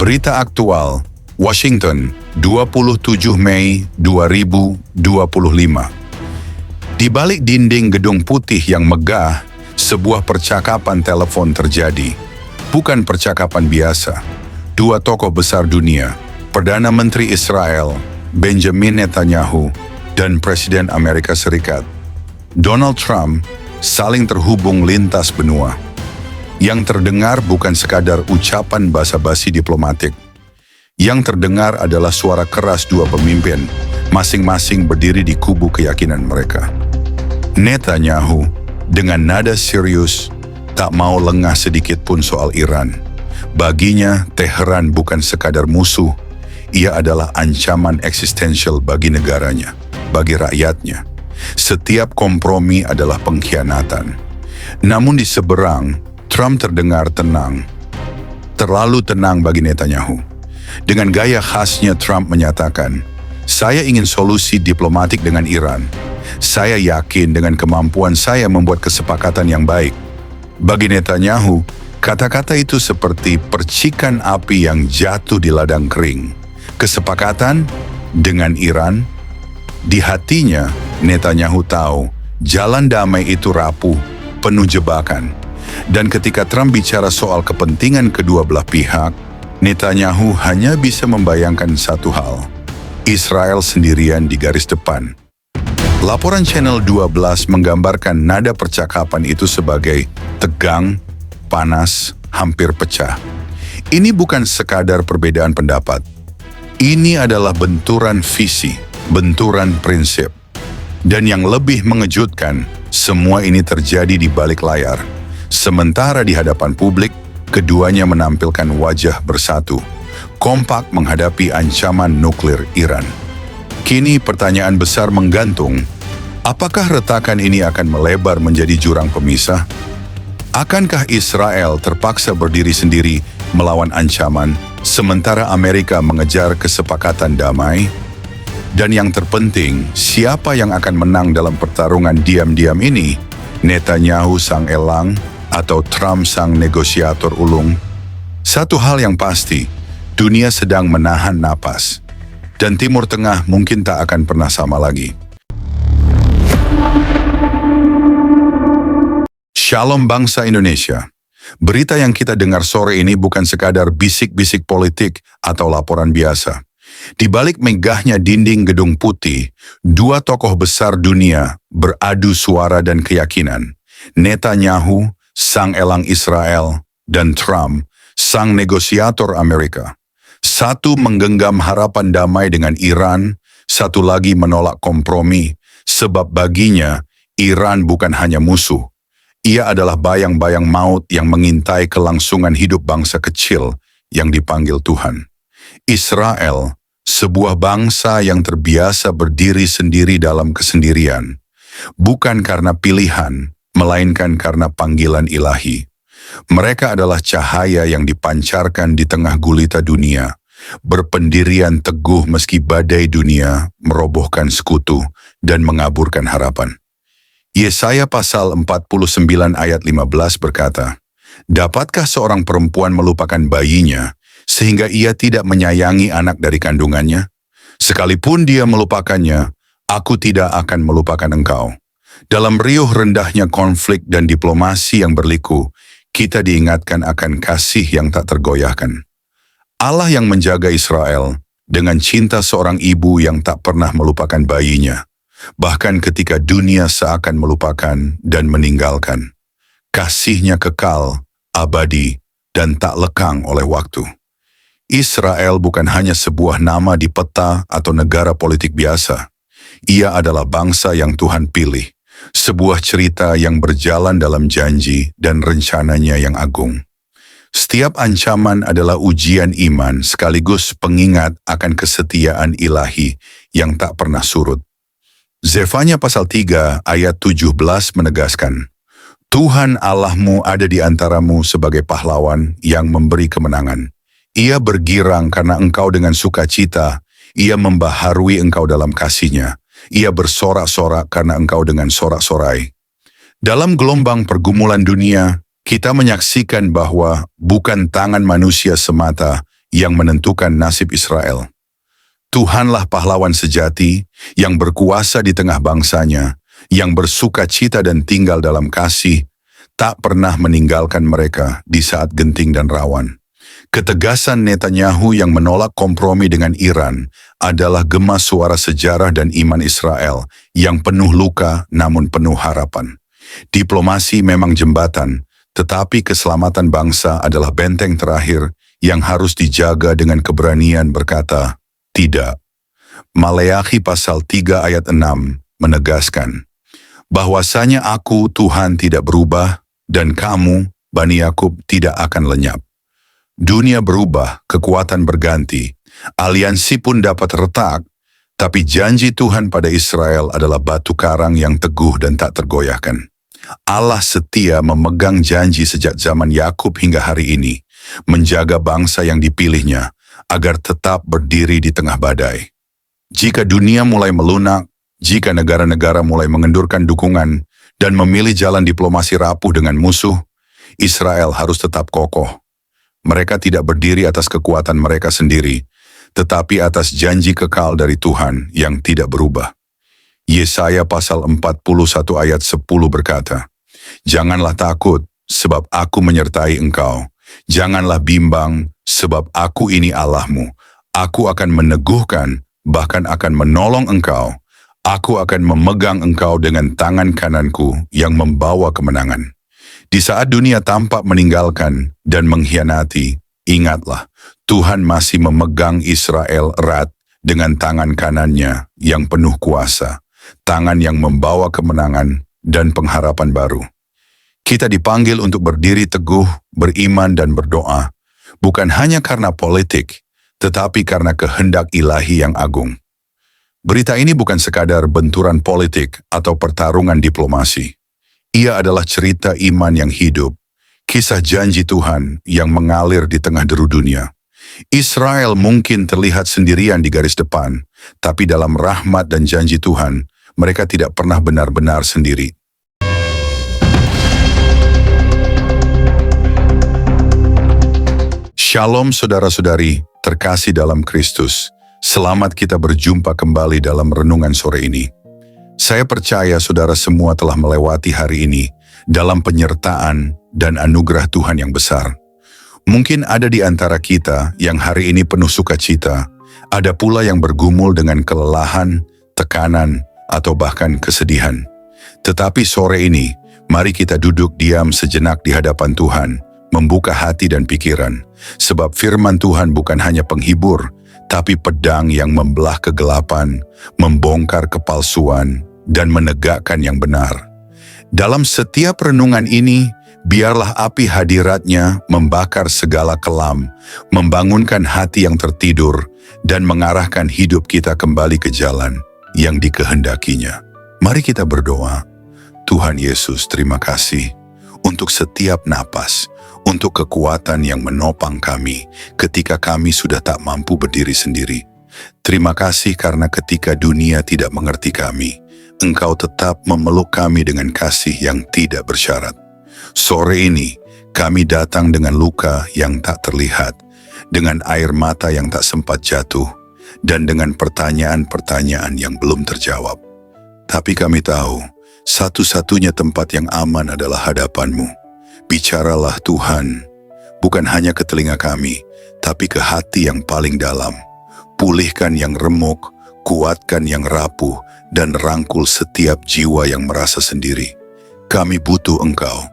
Berita aktual, Washington, 27 Mei 2025. Di balik dinding Gedung Putih yang megah, sebuah percakapan telepon terjadi. Bukan percakapan biasa. Dua tokoh besar dunia, Perdana Menteri Israel, Benjamin Netanyahu, dan Presiden Amerika Serikat, Donald Trump, saling terhubung lintas benua. Yang terdengar bukan sekadar ucapan basa-basi diplomatik. Yang terdengar adalah suara keras dua pemimpin, masing-masing berdiri di kubu keyakinan mereka. Netanyahu, dengan nada serius, tak mau lengah sedikit pun soal Iran. Baginya, Teheran bukan sekadar musuh, ia adalah ancaman eksistensial bagi negaranya, bagi rakyatnya. Setiap kompromi adalah pengkhianatan. Namun di seberang, Trump terdengar tenang. Terlalu tenang bagi Netanyahu. Dengan gaya khasnya Trump menyatakan, "Saya ingin solusi diplomatik dengan Iran. Saya yakin dengan kemampuan saya membuat kesepakatan yang baik." Bagi Netanyahu, kata-kata itu seperti percikan api yang jatuh di ladang kering. Kesepakatan dengan Iran, di hatinya Netanyahu tahu jalan damai itu rapuh, penuh jebakan. Dan ketika Trump bicara soal kepentingan kedua belah pihak, Netanyahu hanya bisa membayangkan satu hal: Israel sendirian di garis depan. Laporan Channel 12 menggambarkan nada percakapan itu sebagai tegang, panas, hampir pecah. Ini bukan sekadar perbedaan pendapat. Ini adalah benturan visi, benturan prinsip. Dan yang lebih mengejutkan, semua ini terjadi di balik layar. Sementara di hadapan publik, keduanya menampilkan wajah bersatu, kompak menghadapi ancaman nuklir Iran. Kini pertanyaan besar menggantung, apakah retakan ini akan melebar menjadi jurang pemisah? Akankah Israel terpaksa berdiri sendiri melawan ancaman, sementara Amerika mengejar kesepakatan damai? Dan yang terpenting, siapa yang akan menang dalam pertarungan diam-diam ini? Netanyahu sang elang atau Trump sang negosiator ulung? Satu hal yang pasti, dunia sedang menahan napas. Dan Timur Tengah mungkin tak akan pernah sama lagi. Shalom bangsa Indonesia. Berita yang kita dengar sore ini bukan sekadar bisik-bisik politik atau laporan biasa. Di balik megahnya dinding Gedung Putih, dua tokoh besar dunia beradu suara dan keyakinan. Netanyahu, sang elang Israel, dan Trump, sang negosiator Amerika. Satu menggenggam harapan damai dengan Iran, satu lagi menolak kompromi, sebab baginya Iran bukan hanya musuh. Ia adalah bayang-bayang maut yang mengintai kelangsungan hidup bangsa kecil yang dipanggil Tuhan. Israel, sebuah bangsa yang terbiasa berdiri sendiri dalam kesendirian, bukan karena pilihan, melainkan karena panggilan ilahi. Mereka adalah cahaya yang dipancarkan di tengah gulita dunia, berpendirian teguh meski badai dunia merobohkan sekutu dan mengaburkan harapan. Yesaya pasal 49 ayat 15 berkata, "Dapatkah seorang perempuan melupakan bayinya, sehingga ia tidak menyayangi anak dari kandungannya? Sekalipun dia melupakannya, aku tidak akan melupakan engkau." Dalam riuh rendahnya konflik dan diplomasi yang berliku, kita diingatkan akan kasih yang tak tergoyahkan. Allah yang menjaga Israel dengan cinta seorang ibu yang tak pernah melupakan bayinya, bahkan ketika dunia seakan melupakan dan meninggalkan. Kasih-Nya kekal, abadi, dan tak lekang oleh waktu. Israel bukan hanya sebuah nama di peta atau negara politik biasa. Ia adalah bangsa yang Tuhan pilih. Sebuah cerita yang berjalan dalam janji dan rencananya yang agung. Setiap ancaman adalah ujian iman sekaligus pengingat akan kesetiaan ilahi yang tak pernah surut. Zefanya pasal 3 ayat 17 menegaskan, "Tuhan Allahmu ada di antaramu sebagai pahlawan yang memberi kemenangan. Ia bergirang karena engkau dengan sukacita, ia membaharui engkau dalam kasih-Nya. Ia bersorak-sorak karena engkau dengan sorak-sorai." Dalam gelombang pergumulan dunia, kita menyaksikan bahwa bukan tangan manusia semata yang menentukan nasib Israel. Tuhanlah pahlawan sejati yang berkuasa di tengah bangsanya, yang bersuka cita dan tinggal dalam kasih, tak pernah meninggalkan mereka di saat genting dan rawan. Ketegasan Netanyahu yang menolak kompromi dengan Iran adalah gema suara sejarah dan iman Israel yang penuh luka namun penuh harapan. Diplomasi memang jembatan, tetapi keselamatan bangsa adalah benteng terakhir yang harus dijaga dengan keberanian berkata, tidak. Maleakhi pasal 3 ayat 6 menegaskan, bahwasanya aku Tuhan tidak berubah dan kamu, Bani Yakub, tidak akan lenyap. Dunia berubah, kekuatan berganti, aliansi pun dapat retak, tapi janji Tuhan pada Israel adalah batu karang yang teguh dan tak tergoyahkan. Allah setia memegang janji sejak zaman Yakub hingga hari ini, menjaga bangsa yang dipilihnya agar tetap berdiri di tengah badai. Jika dunia mulai melunak, jika negara-negara mulai mengendurkan dukungan dan memilih jalan diplomasi rapuh dengan musuh, Israel harus tetap kokoh. Mereka tidak berdiri atas kekuatan mereka sendiri, tetapi atas janji kekal dari Tuhan yang tidak berubah. Yesaya pasal 41 ayat 10 berkata, janganlah takut, sebab aku menyertai engkau. Janganlah bimbang, sebab aku ini Allahmu. Aku akan meneguhkan, bahkan akan menolong engkau. Aku akan memegang engkau dengan tangan kananku yang membawa kemenangan. Di saat dunia tampak meninggalkan dan mengkhianati, ingatlah, Tuhan masih memegang Israel erat dengan tangan kanannya yang penuh kuasa, tangan yang membawa kemenangan dan pengharapan baru. Kita dipanggil untuk berdiri teguh, beriman dan berdoa, bukan hanya karena politik, tetapi karena kehendak ilahi yang agung. Berita ini bukan sekadar benturan politik atau pertarungan diplomasi. Ia adalah cerita iman yang hidup, kisah janji Tuhan yang mengalir di tengah deru dunia. Israel mungkin terlihat sendirian di garis depan, tapi dalam rahmat dan janji Tuhan, mereka tidak pernah benar-benar sendiri. Shalom saudara-saudari, terkasih dalam Kristus. Selamat kita berjumpa kembali dalam renungan sore ini. Saya percaya saudara semua telah melewati hari ini dalam penyertaan dan anugerah Tuhan yang besar. Mungkin ada di antara kita yang hari ini penuh sukacita, ada pula yang bergumul dengan kelelahan, tekanan, atau bahkan kesedihan. Tetapi sore ini, mari kita duduk diam sejenak di hadapan Tuhan, membuka hati dan pikiran, sebab firman Tuhan bukan hanya penghibur, tapi pedang yang membelah kegelapan, membongkar kepalsuan, dan menegakkan yang benar. Dalam setiap renungan ini, biarlah api hadiratnya membakar segala kelam, membangunkan hati yang tertidur, dan mengarahkan hidup kita kembali ke jalan yang dikehendakinya. Mari kita berdoa. Tuhan Yesus, terima kasih untuk setiap napas, untuk kekuatan yang menopang kami ketika kami sudah tak mampu berdiri sendiri. Terima kasih karena ketika dunia tidak mengerti kami, Engkau tetap memeluk kami dengan kasih yang tidak bersyarat. Sore ini, kami datang dengan luka yang tak terlihat, dengan air mata yang tak sempat jatuh, dan dengan pertanyaan-pertanyaan yang belum terjawab. Tapi kami tahu, satu-satunya tempat yang aman adalah hadapan-Mu. Bicaralah Tuhan, bukan hanya ke telinga kami, tapi ke hati yang paling dalam. Pulihkan yang remuk, kuatkan yang rapuh, dan rangkul setiap jiwa yang merasa sendiri. Kami butuh Engkau,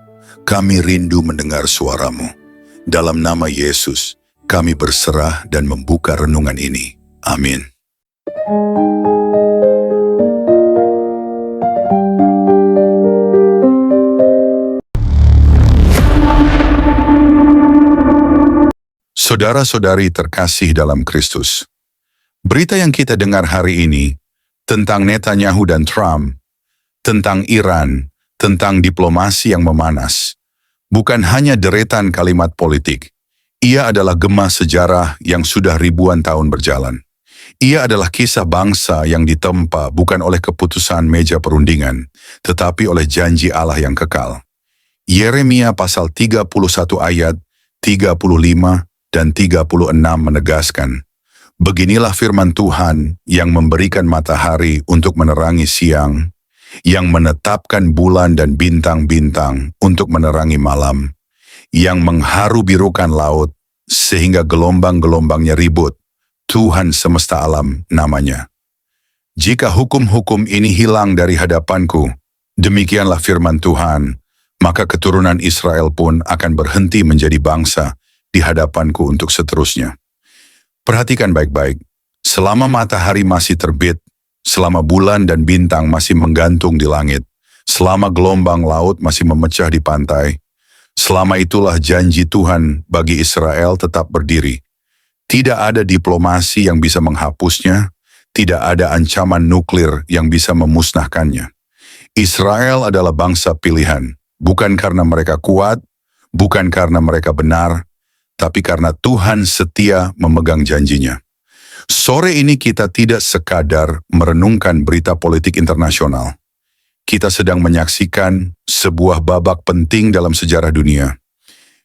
kami rindu mendengar suara-Mu. Dalam nama Yesus, kami berserah dan membuka renungan ini. Amin. Saudara-saudari terkasih dalam Kristus, berita yang kita dengar hari ini tentang Netanyahu dan Trump, tentang Iran, tentang diplomasi yang memanas, bukan hanya deretan kalimat politik. Ia adalah gema sejarah yang sudah ribuan tahun berjalan. Ia adalah kisah bangsa yang ditempa bukan oleh keputusan meja perundingan, tetapi oleh janji Allah yang kekal. Yeremia pasal 31 ayat 35 dan 36 menegaskan, beginilah firman Tuhan yang memberikan matahari untuk menerangi siang, yang menetapkan bulan dan bintang-bintang untuk menerangi malam, yang mengharu birukan laut sehingga gelombang-gelombangnya ribut. Tuhan semesta alam namanya. Jika hukum-hukum ini hilang dari hadapanku, demikianlah firman Tuhan, maka keturunan Israel pun akan berhenti menjadi bangsa di hadapanku untuk seterusnya. Perhatikan baik-baik, selama matahari masih terbit, selama bulan dan bintang masih menggantung di langit, selama gelombang laut masih memecah di pantai, selama itulah janji Tuhan bagi Israel tetap berdiri. Tidak ada diplomasi yang bisa menghapusnya, tidak ada ancaman nuklir yang bisa memusnahkannya. Israel adalah bangsa pilihan, bukan karena mereka kuat, bukan karena mereka benar, tapi karena Tuhan setia memegang janjinya. Sore ini kita tidak sekadar merenungkan berita politik internasional. Kita sedang menyaksikan sebuah babak penting dalam sejarah dunia,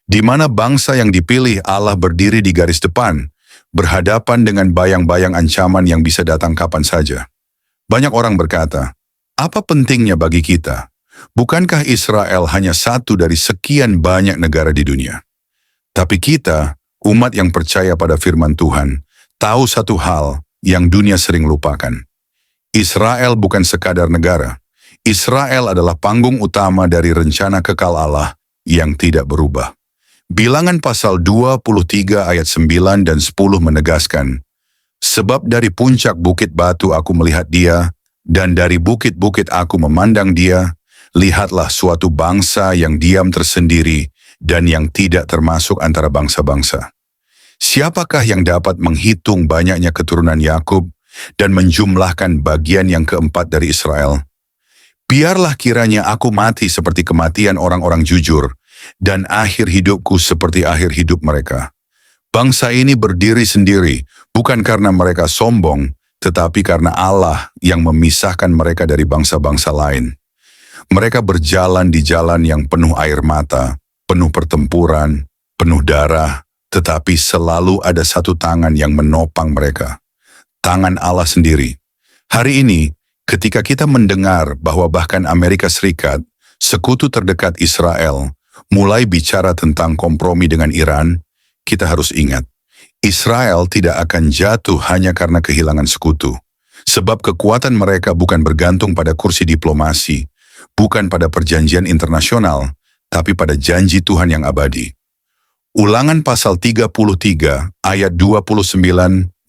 di mana bangsa yang dipilih Allah berdiri di garis depan, berhadapan dengan bayang-bayang ancaman yang bisa datang kapan saja. Banyak orang berkata, apa pentingnya bagi kita? Bukankah Israel hanya satu dari sekian banyak negara di dunia? Tapi kita, umat yang percaya pada firman Tuhan, tahu satu hal yang dunia sering lupakan. Israel bukan sekadar negara. Israel adalah panggung utama dari rencana kekal Allah yang tidak berubah. Bilangan pasal 23 ayat 9 dan 10 menegaskan, sebab dari puncak bukit batu aku melihat dia, dan dari bukit-bukit aku memandang dia, lihatlah suatu bangsa yang diam tersendiri, dan yang tidak termasuk antara bangsa-bangsa. Siapakah yang dapat menghitung banyaknya keturunan Yakub dan menjumlahkan bagian yang keempat dari Israel? Biarlah kiranya aku mati seperti kematian orang-orang jujur, dan akhir hidupku seperti akhir hidup mereka. Bangsa ini berdiri sendiri, bukan karena mereka sombong, tetapi karena Allah yang memisahkan mereka dari bangsa-bangsa lain. Mereka berjalan di jalan yang penuh air mata, penuh pertempuran, penuh darah, tetapi selalu ada satu tangan yang menopang mereka. Tangan Allah sendiri. Hari ini, ketika kita mendengar bahwa bahkan Amerika Serikat, sekutu terdekat Israel, mulai bicara tentang kompromi dengan Iran, kita harus ingat, Israel tidak akan jatuh hanya karena kehilangan sekutu. Sebab kekuatan mereka bukan bergantung pada kursi diplomasi, bukan pada perjanjian internasional, tapi pada janji Tuhan yang abadi. Ulangan pasal 33 ayat 29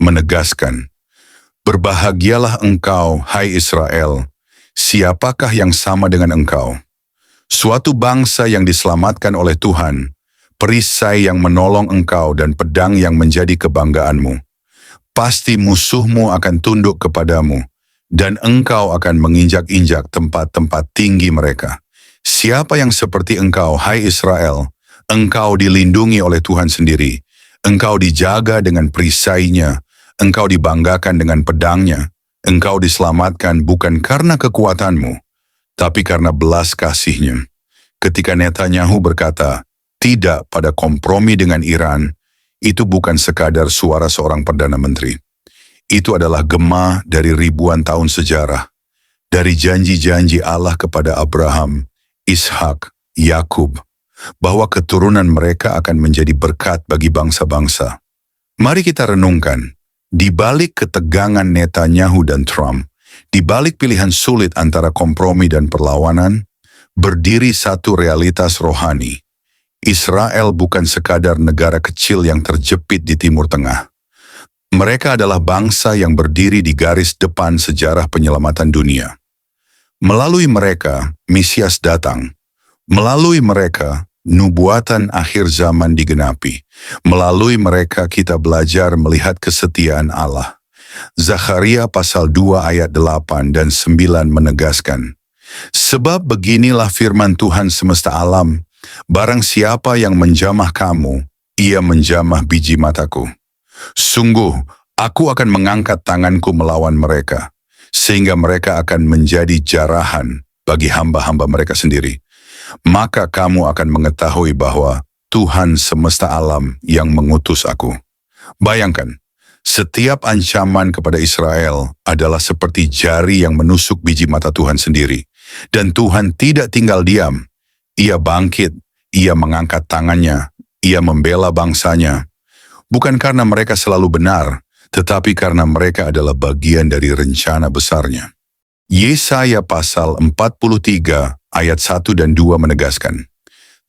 menegaskan, berbahagialah engkau, hai Israel, siapakah yang sama dengan engkau? Suatu bangsa yang diselamatkan oleh Tuhan, perisai yang menolong engkau dan pedang yang menjadi kebanggaanmu. Pasti musuhmu akan tunduk kepadamu, dan engkau akan menginjak-injak tempat-tempat tinggi mereka. Siapa yang seperti engkau, hai Israel? Engkau dilindungi oleh Tuhan sendiri. Engkau dijaga dengan perisainya. Engkau dibanggakan dengan pedangnya. Engkau diselamatkan bukan karena kekuatanmu, tapi karena belas kasihnya. Ketika Netanyahu berkata, tidak pada kompromi dengan Iran, itu bukan sekadar suara seorang Perdana Menteri. Itu adalah gema dari ribuan tahun sejarah, dari janji-janji Allah kepada Abraham, Ishak, Yakub, bahwa keturunan mereka akan menjadi berkat bagi bangsa-bangsa. Mari kita renungkan, di balik ketegangan Netanyahu dan Trump, di balik pilihan sulit antara kompromi dan perlawanan, berdiri satu realitas rohani. Israel bukan sekadar negara kecil yang terjepit di Timur Tengah. Mereka adalah bangsa yang berdiri di garis depan sejarah penyelamatan dunia. Melalui mereka, Mesias datang. Melalui mereka, nubuatan akhir zaman digenapi. Melalui mereka kita belajar melihat kesetiaan Allah. Zakharia pasal 2 ayat 8 dan 9 menegaskan, sebab beginilah firman Tuhan semesta alam, barang siapa yang menjamah kamu, ia menjamah biji mataku. Sungguh, aku akan mengangkat tanganku melawan mereka, sehingga mereka akan menjadi jarahan bagi hamba-hamba mereka sendiri. Maka kamu akan mengetahui bahwa Tuhan semesta alam yang mengutus aku. Bayangkan, setiap ancaman kepada Israel adalah seperti jari yang menusuk biji mata Tuhan sendiri. Dan Tuhan tidak tinggal diam. Ia bangkit, ia mengangkat tangannya, ia membela bangsanya. Bukan karena mereka selalu benar, tetapi karena mereka adalah bagian dari rencana besarnya. Yesaya pasal 43 ayat 1 dan 2 menegaskan,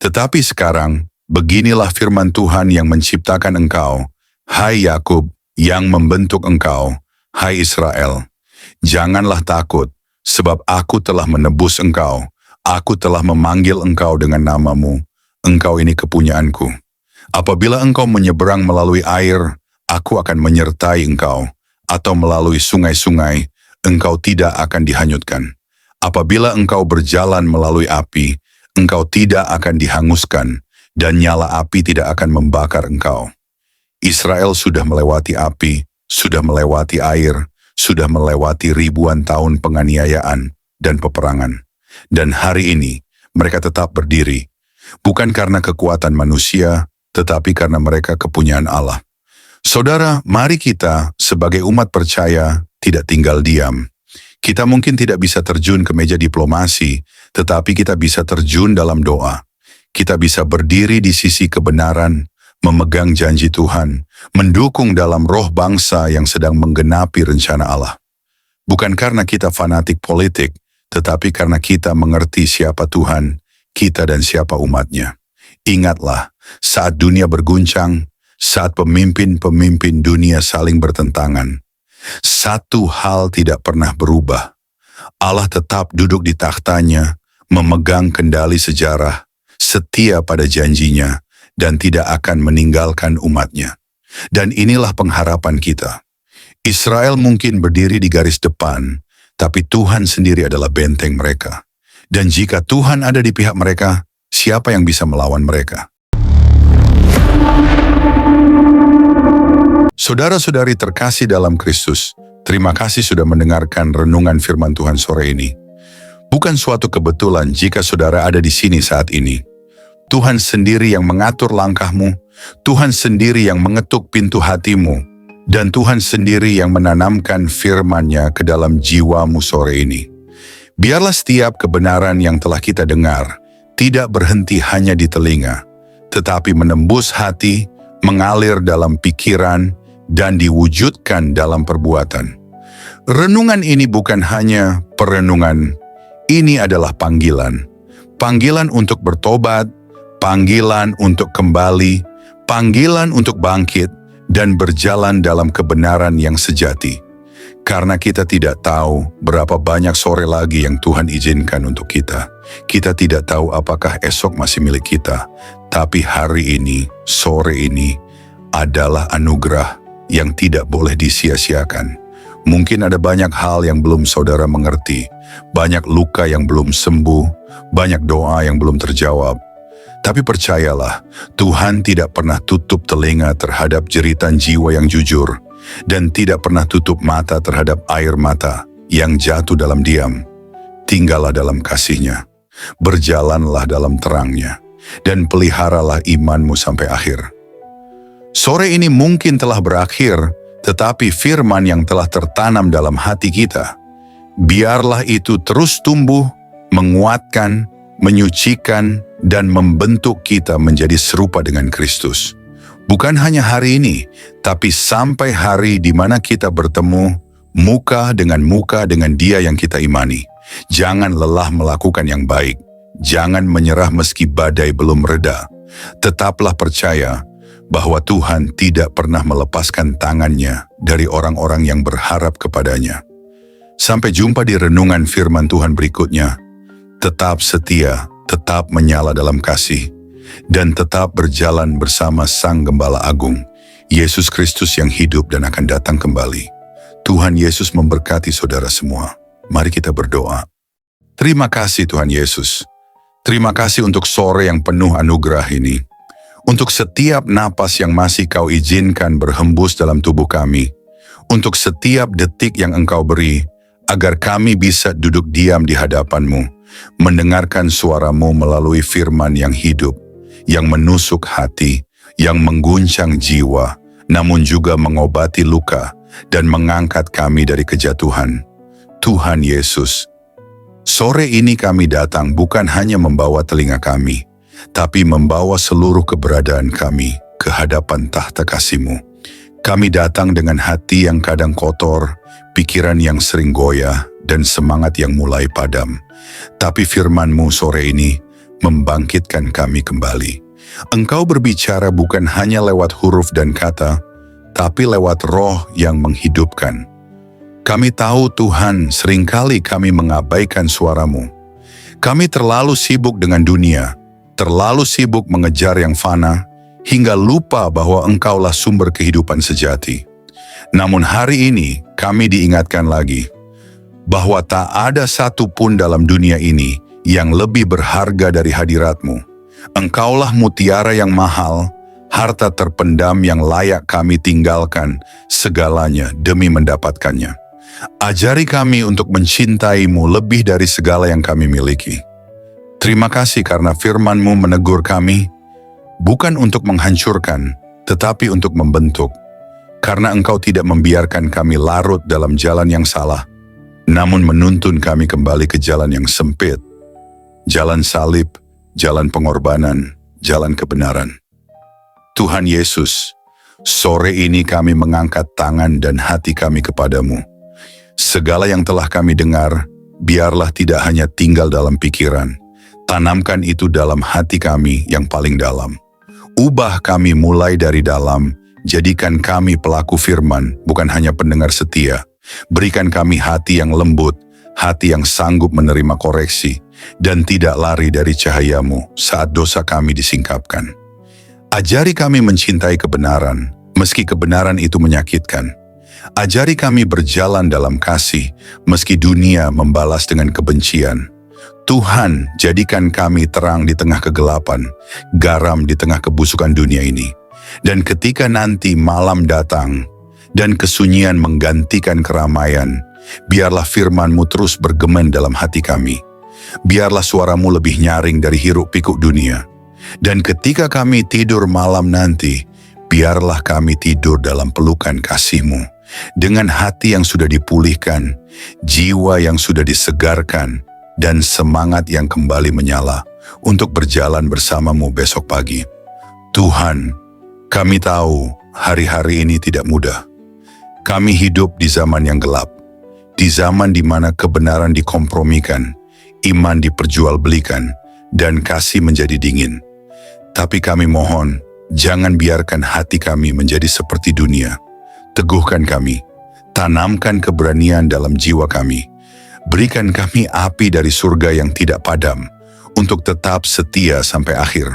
"Tetapi sekarang, beginilah firman Tuhan yang menciptakan engkau, hai Yakub, yang membentuk engkau, hai Israel. Janganlah takut, sebab aku telah menebus engkau. Aku telah memanggil engkau dengan namamu. Engkau ini kepunyaanku. Apabila engkau menyeberang melalui air, aku akan menyertai engkau. Atau melalui sungai-sungai, engkau tidak akan dihanyutkan. Apabila engkau berjalan melalui api, engkau tidak akan dihanguskan, dan nyala api tidak akan membakar engkau." Israel sudah melewati api, sudah melewati air, sudah melewati ribuan tahun penganiayaan dan peperangan. Dan hari ini, mereka tetap berdiri, bukan karena kekuatan manusia, tetapi karena mereka kepunyaan Allah. Saudara, mari kita sebagai umat percaya tidak tinggal diam. Kita mungkin tidak bisa terjun ke meja diplomasi, tetapi kita bisa terjun dalam doa. Kita bisa berdiri di sisi kebenaran, memegang janji Tuhan, mendukung dalam roh bangsa yang sedang menggenapi rencana Allah. Bukan karena kita fanatik politik, tetapi karena kita mengerti siapa Tuhan, kita dan siapa umatnya. Ingatlah, saat dunia berguncang, saat pemimpin-pemimpin dunia saling bertentangan, satu hal tidak pernah berubah. Allah tetap duduk di takhtanya, memegang kendali sejarah, setia pada janjinya, dan tidak akan meninggalkan umatnya. Dan inilah pengharapan kita. Israel mungkin berdiri di garis depan, tapi Tuhan sendiri adalah benteng mereka. Dan jika Tuhan ada di pihak mereka, siapa yang bisa melawan mereka? Saudara-saudari terkasih dalam Kristus, terima kasih sudah mendengarkan renungan firman Tuhan sore ini. Bukan suatu kebetulan jika saudara ada di sini saat ini. Tuhan sendiri yang mengatur langkahmu, Tuhan sendiri yang mengetuk pintu hatimu, dan Tuhan sendiri yang menanamkan firman-Nya ke dalam jiwamu sore ini. Biarlah setiap kebenaran yang telah kita dengar tidak berhenti hanya di telinga, tetapi menembus hati, mengalir dalam pikiran, dan diwujudkan dalam perbuatan. Renungan ini bukan hanya perenungan, ini adalah panggilan. Panggilan untuk bertobat, panggilan untuk kembali, panggilan untuk bangkit, dan berjalan dalam kebenaran yang sejati. Karena kita tidak tahu berapa banyak sore lagi yang Tuhan izinkan untuk kita. Kita tidak tahu apakah esok masih milik kita, tapi hari ini, sore ini, adalah anugerah yang tidak boleh disia-siakan. Mungkin ada banyak hal yang belum saudara mengerti, banyak luka yang belum sembuh, banyak doa yang belum terjawab. Tapi percayalah, Tuhan tidak pernah tutup telinga terhadap jeritan jiwa yang jujur, dan tidak pernah tutup mata terhadap air mata yang jatuh dalam diam. Tinggallah dalam kasih-Nya, berjalanlah dalam terang-Nya, dan peliharalah imanmu sampai akhir. Sore ini mungkin telah berakhir, tetapi firman yang telah tertanam dalam hati kita, biarlah itu terus tumbuh, menguatkan, menyucikan, dan membentuk kita menjadi serupa dengan Kristus. Bukan hanya hari ini, tapi sampai hari di mana kita bertemu muka dengan Dia yang kita imani. Jangan lelah melakukan yang baik. Jangan menyerah meski badai belum reda. Tetaplah percaya bahwa Tuhan tidak pernah melepaskan tangan-Nya dari orang-orang yang berharap kepadanya. Sampai jumpa di renungan firman Tuhan berikutnya. Tetap setia, tetap menyala dalam kasih, dan tetap berjalan bersama Sang Gembala Agung, Yesus Kristus yang hidup dan akan datang kembali. Tuhan Yesus memberkati saudara semua. Mari kita berdoa. Terima kasih Tuhan Yesus. Terima kasih untuk sore yang penuh anugerah ini. Untuk setiap napas yang masih Kau izinkan berhembus dalam tubuh kami. Untuk setiap detik yang Engkau beri, agar kami bisa duduk diam di hadapan-Mu, mendengarkan suara-Mu melalui firman yang hidup, yang menusuk hati, yang mengguncang jiwa, namun juga mengobati luka dan mengangkat kami dari kejatuhan. Tuhan Yesus, sore ini kami datang bukan hanya membawa telinga kami, tapi membawa seluruh keberadaan kami ke hadapan tahta kasih-Mu. Kami datang dengan hati yang kadang kotor, pikiran yang sering goyah, dan semangat yang mulai padam. Tapi firman-Mu sore ini membangkitkan kami kembali. Engkau berbicara bukan hanya lewat huruf dan kata, tapi lewat roh yang menghidupkan. Kami tahu Tuhan, seringkali kami mengabaikan suara-Mu. Kami terlalu sibuk dengan dunia, terlalu sibuk mengejar yang fana, hingga lupa bahwa Engkaulah sumber kehidupan sejati. Namun hari ini kami diingatkan lagi bahwa tak ada satu pun dalam dunia ini yang lebih berharga dari hadirat-Mu. Engkaulah mutiara yang mahal, harta terpendam yang layak kami tinggalkan segalanya demi mendapatkannya. Ajari kami untuk mencintai-Mu lebih dari segala yang kami miliki. Terima kasih karena firman-Mu menegur kami, bukan untuk menghancurkan, tetapi untuk membentuk. Karena Engkau tidak membiarkan kami larut dalam jalan yang salah, namun menuntun kami kembali ke jalan yang sempit, jalan salib, jalan pengorbanan, jalan kebenaran. Tuhan Yesus, sore ini kami mengangkat tangan dan hati kami kepadamu. Segala yang telah kami dengar, biarlah tidak hanya tinggal dalam pikiran, tanamkan itu dalam hati kami yang paling dalam. Ubah kami mulai dari dalam, jadikan kami pelaku firman, bukan hanya pendengar setia. Berikan kami hati yang lembut, hati yang sanggup menerima koreksi, dan tidak lari dari cahaya-Mu saat dosa kami disingkapkan. Ajari kami mencintai kebenaran, meski kebenaran itu menyakitkan. Ajari kami berjalan dalam kasih, meski dunia membalas dengan kebencian. Tuhan, jadikan kami terang di tengah kegelapan, garam di tengah kebusukan dunia ini. Dan ketika nanti malam datang, dan kesunyian menggantikan keramaian, biarlah firman-Mu terus bergema dalam hati kami. Biarlah suara-Mu lebih nyaring dari hiruk-pikuk dunia. Dan ketika kami tidur malam nanti, biarlah kami tidur dalam pelukan kasih-Mu. Dengan hati yang sudah dipulihkan, jiwa yang sudah disegarkan, dan semangat yang kembali menyala untuk berjalan bersama-Mu besok pagi. Tuhan, kami tahu hari-hari ini tidak mudah. Kami hidup di zaman yang gelap, di zaman di mana kebenaran dikompromikan, iman diperjualbelikan, dan kasih menjadi dingin. Tapi kami mohon, jangan biarkan hati kami menjadi seperti dunia. Teguhkan kami, tanamkan keberanian dalam jiwa kami. Berikan kami api dari surga yang tidak padam, untuk tetap setia sampai akhir.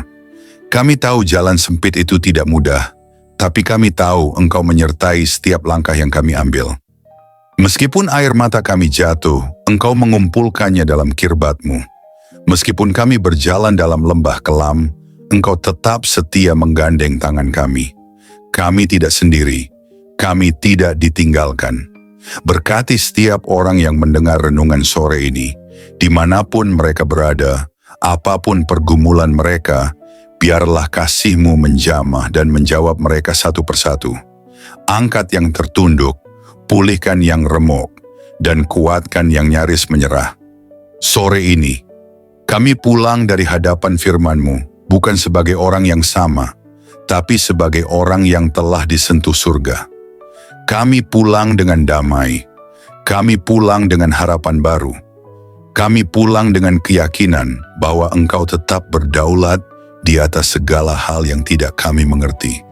Kami tahu jalan sempit itu tidak mudah, tapi kami tahu Engkau menyertai setiap langkah yang kami ambil. Meskipun air mata kami jatuh, Engkau mengumpulkannya dalam kirbat-Mu. Meskipun kami berjalan dalam lembah kelam, Engkau tetap setia menggandeng tangan kami. Kami tidak sendiri, kami tidak ditinggalkan. Berkati setiap orang yang mendengar renungan sore ini, dimanapun mereka berada, apapun pergumulan mereka, biarlah kasih-Mu menjamah dan menjawab mereka satu persatu. Angkat yang tertunduk, pulihkan yang remuk, dan kuatkan yang nyaris menyerah. Sore ini, kami pulang dari hadapan firman-Mu, bukan sebagai orang yang sama, tapi sebagai orang yang telah disentuh surga. Kami pulang dengan damai, kami pulang dengan harapan baru, kami pulang dengan keyakinan bahwa Engkau tetap berdaulat di atas segala hal yang tidak kami mengerti.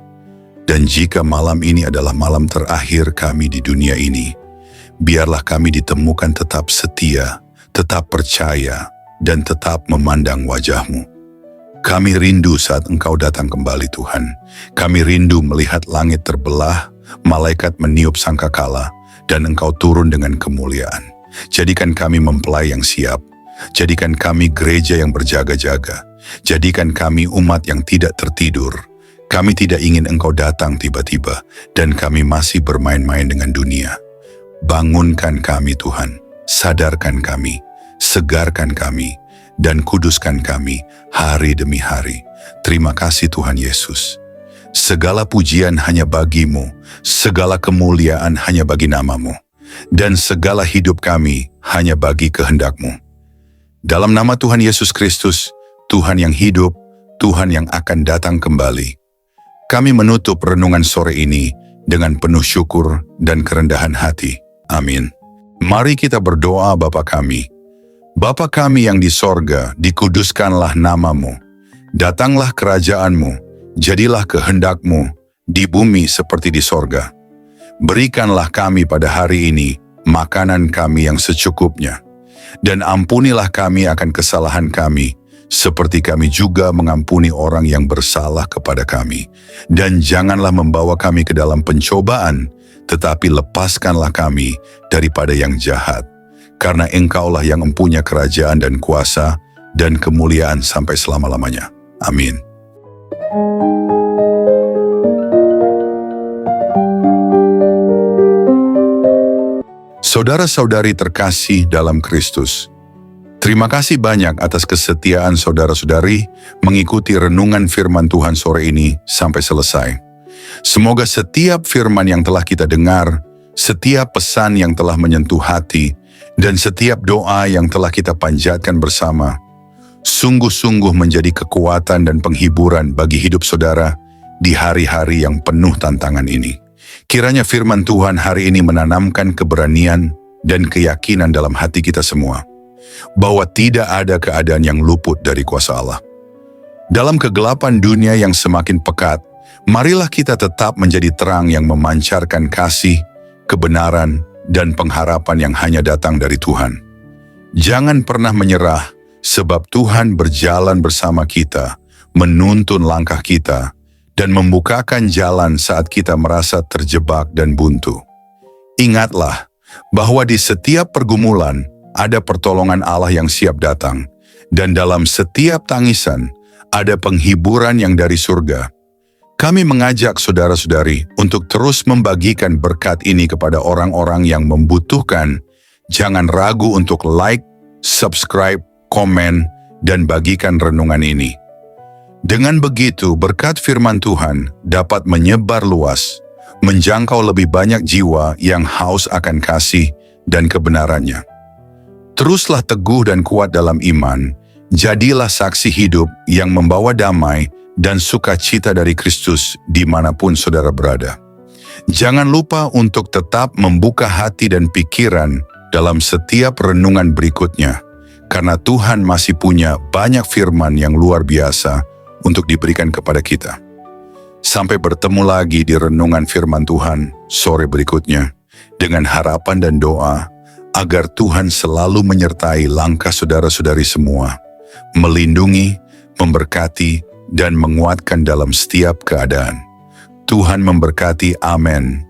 Dan jika malam ini adalah malam terakhir kami di dunia ini, biarlah kami ditemukan tetap setia, tetap percaya, dan tetap memandang wajah-Mu. Kami rindu saat Engkau datang kembali Tuhan. Kami rindu melihat langit terbelah, malaikat meniup sangkakala, dan Engkau turun dengan kemuliaan. Jadikan kami mempelai yang siap. Jadikan kami gereja yang berjaga-jaga. Jadikan kami umat yang tidak tertidur. Kami tidak ingin Engkau datang tiba-tiba, dan kami masih bermain-main dengan dunia. Bangunkan kami Tuhan, sadarkan kami, segarkan kami, dan kuduskan kami hari demi hari. Terima kasih Tuhan Yesus. Segala pujian hanya bagi-Mu, segala kemuliaan hanya bagi nama-Mu, dan segala hidup kami hanya bagi kehendak-Mu. Dalam nama Tuhan Yesus Kristus, Tuhan yang hidup, Tuhan yang akan datang kembali, kami menutup renungan sore ini dengan penuh syukur dan kerendahan hati. Amin. Mari kita berdoa. Bapa kami. Bapa kami yang di sorga, dikuduskanlah nama-Mu. Datanglah kerajaan-Mu. Jadilah kehendak-Mu di bumi seperti di sorga. Berikanlah kami pada hari ini makanan kami yang secukupnya. Dan ampunilah kami akan kesalahan kami, seperti kami juga mengampuni orang yang bersalah kepada kami. Dan janganlah membawa kami ke dalam pencobaan, tetapi lepaskanlah kami daripada yang jahat. Karena Engkaulah yang mempunyai kerajaan dan kuasa dan kemuliaan sampai selama-lamanya. Amin. Saudara-saudari terkasih dalam Kristus, terima kasih banyak atas kesetiaan saudara-saudari mengikuti renungan firman Tuhan sore ini sampai selesai. Semoga setiap firman yang telah kita dengar, setiap pesan yang telah menyentuh hati, dan setiap doa yang telah kita panjatkan bersama, sungguh-sungguh menjadi kekuatan dan penghiburan bagi hidup saudara di hari-hari yang penuh tantangan ini. Kiranya firman Tuhan hari ini menanamkan keberanian dan keyakinan dalam hati kita semua, bahwa tidak ada keadaan yang luput dari kuasa Allah. Dalam kegelapan dunia yang semakin pekat, marilah kita tetap menjadi terang yang memancarkan kasih, kebenaran, dan pengharapan yang hanya datang dari Tuhan. Jangan pernah menyerah, sebab Tuhan berjalan bersama kita, menuntun langkah kita, dan membukakan jalan saat kita merasa terjebak dan buntu. Ingatlah bahwa di setiap pergumulan ada pertolongan Allah yang siap datang, dan dalam setiap tangisan ada penghiburan yang dari surga. Kami mengajak saudara-saudari untuk terus membagikan berkat ini kepada orang-orang yang membutuhkan. Jangan ragu untuk like, subscribe, komen, dan bagikan renungan ini. Dengan begitu, berkat firman Tuhan dapat menyebar luas, menjangkau lebih banyak jiwa yang haus akan kasih dan kebenarannya. Teruslah teguh dan kuat dalam iman, jadilah saksi hidup yang membawa damai dan sukacita dari Kristus dimanapun saudara berada. Jangan lupa untuk tetap membuka hati dan pikiran dalam setiap renungan berikutnya, karena Tuhan masih punya banyak firman yang luar biasa untuk diberikan kepada kita. Sampai bertemu lagi di renungan firman Tuhan sore berikutnya, dengan harapan dan doa agar Tuhan selalu menyertai langkah saudara-saudari semua, melindungi, memberkati, dan menguatkan dalam setiap keadaan. Tuhan memberkati. Amin.